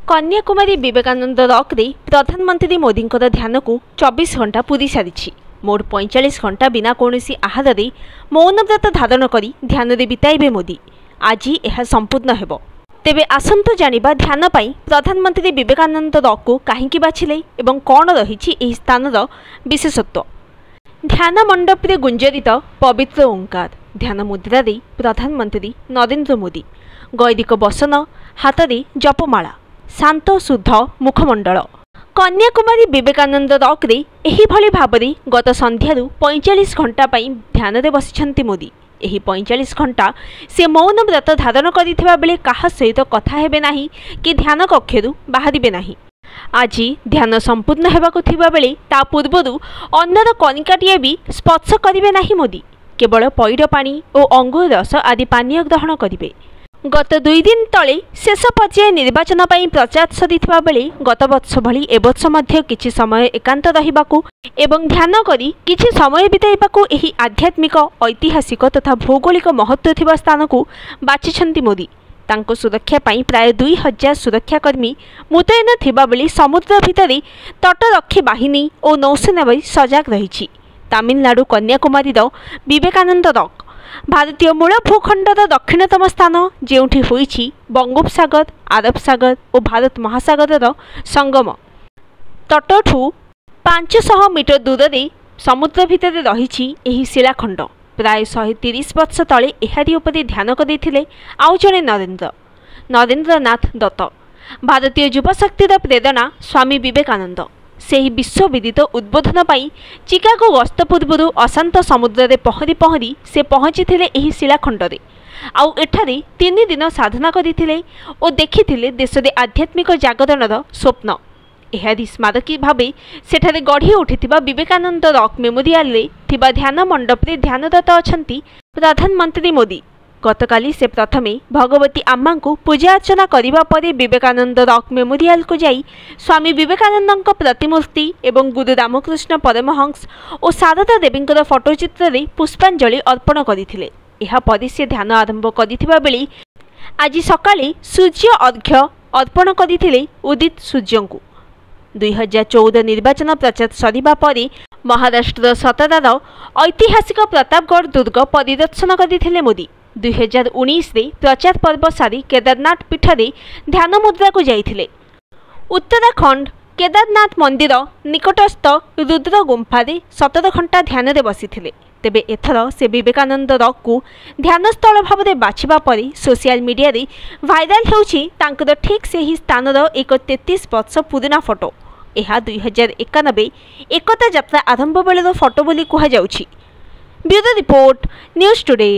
Kanyakumari Vivekananda rock रे प्रधानमंत्री मोदी ध्यान को 24 घंटा पूरी सारी मोट 45 घंटा बिना कौनसी आहार रे मौन व्रत धारण करी ध्यान रे बिताइबे मोदी। आज यह संपूर्ण हेबो। तेबे आसंतु जानिबा ध्यान पाई प्रधानमंत्री विवेकानंद रॉक को काहेकि बाछिले एवं कौन रहिछि एही स्थानर विशेषत्व। ध्यान मंडप रे गुंजरित पवित्र ओंकार ध्यान मुद्रा रे प्रधानमंत्री नरेंद्र मोदी गैरिक बसन हाथ रे जपमाला शांत शुद्ध मुखमंडल। कन्याकुमारी विवेकानंद रॉक रे एही भली भाबरे गत संध्यारू 45 घंटा पाई ध्यान रे बसिछंती मोदी। एही 45 घंटा से मौन व्रत धारण करिथिबा बेले काहा सहित कथा हेबे नाही कि ध्यान कक्षरू बाहरिबे नाही। आज ध्यान संपूर्ण हेबाकु थिबा बेले ता पूर्वरु अन्नर कणिकाटिए भी स्पर्श करिबे नाही मोदी। केवल पैड पानी और अंगूर रस आदि पानीय ग्रहण करिबे। गत 2 दिन तले शेष पर्याय निर्वाचन पाई प्रचार सरीथिबा बेले गत वर्ष भली एबर्ष मध्य किछि समय एकांत रहिबाकू एवं ध्यान करी किछि समय बिताइबाकू एही आध्यात्मिक ऐतिहासिक तथा भौगोलिक महत्व थिबा स्थान को बाछिछंती मोदी। तांको सुरक्षा पाई प्राय 2000 सुरक्षाकर्मी मुतयन थिबा बेले समुद्र भितरे तटरक्षी बाहिनी और नौसेना भी सजग रहिछि। तमिलनाडु कन्याकुमारी विवेकानंद रॉक भारतीय मूल भूखंडर दक्षिणतम स्थान जेउठी होइछि बंगोपसागर आरब सागर और भारत महासागर संगम। तटठू 500 मीटर दूर रे समुद्र भितर रहिछि एही शिलाखंड। प्राय 130 वर्ष तले एहारी उपरे ध्यान करिथिले आउ जणे नरेंद्रनाथ दत्त। भारतीय युवशक्तिर प्रेरणा स्वामी विवेकानंद सेही विश्वविदित उद्बोधन पाई चिकागो गस्त पूर्व अशांत समुद्र रे पहरी पहरी से पहुंची एही शिलाखंड रे आउ एठारे 3 दिन साधना करिथिले और देखिथिले देश रे आध्यात्मिक जागरणर स्वप्न। एहारी स्मारकी भावे सेठारे गढ़ी उठिथिबा विवेकानंद रॉक मेमोरियल रे थिबा ध्यान मंडप रे ध्यानरत अछंती प्रधानमंत्री मोदी। गतकाली से प्रथमे भगवती आम्मा को पूजा अर्चना करिबा परे विवेकानंद रॉक मेमोरियल को जाई स्वामी विवेकानंद प्रतिमूर्ति एवं गुरु रामकृष्ण परमहंस और शारदा देवी फोटोचित्र रे पुष्पांजलि अर्पण करथिले। एहा परे से ध्यान आरंभ करिथिबा बेले आज सकाळे सूर्य अर्घ्य अर्पण करथिले उदित सूर्य को। 2014 निर्वाचन प्रचार सरिबा परे महाराष्ट्र सतरार ऐतिहासिक प्रतापगढ़ दुर्ग परिदर्शन करथिले मोदी। 2019 रे प्रचार पर्व सारी केदारनाथ पीठ रे ध्यान मुद्रा को जाइथिले। उत्तराखंड केदारनाथ मंदिर निकटस्थ रुद्र गुंफा रे 17 घंटा ध्यान रे बसिथिले। तेबे एथर से विवेकानंद रॉक को ध्यान स्थल भाव में बाछिबा परे सोशल मीडिया रे वायरल होउछि तांकर ठीक से ही स्थानर एक 33 वर्ष पुराना फोटो। यह 2091 एकता यात्रा आरंभ बेलर फोटो बोली कहुछि। Bureau report news today.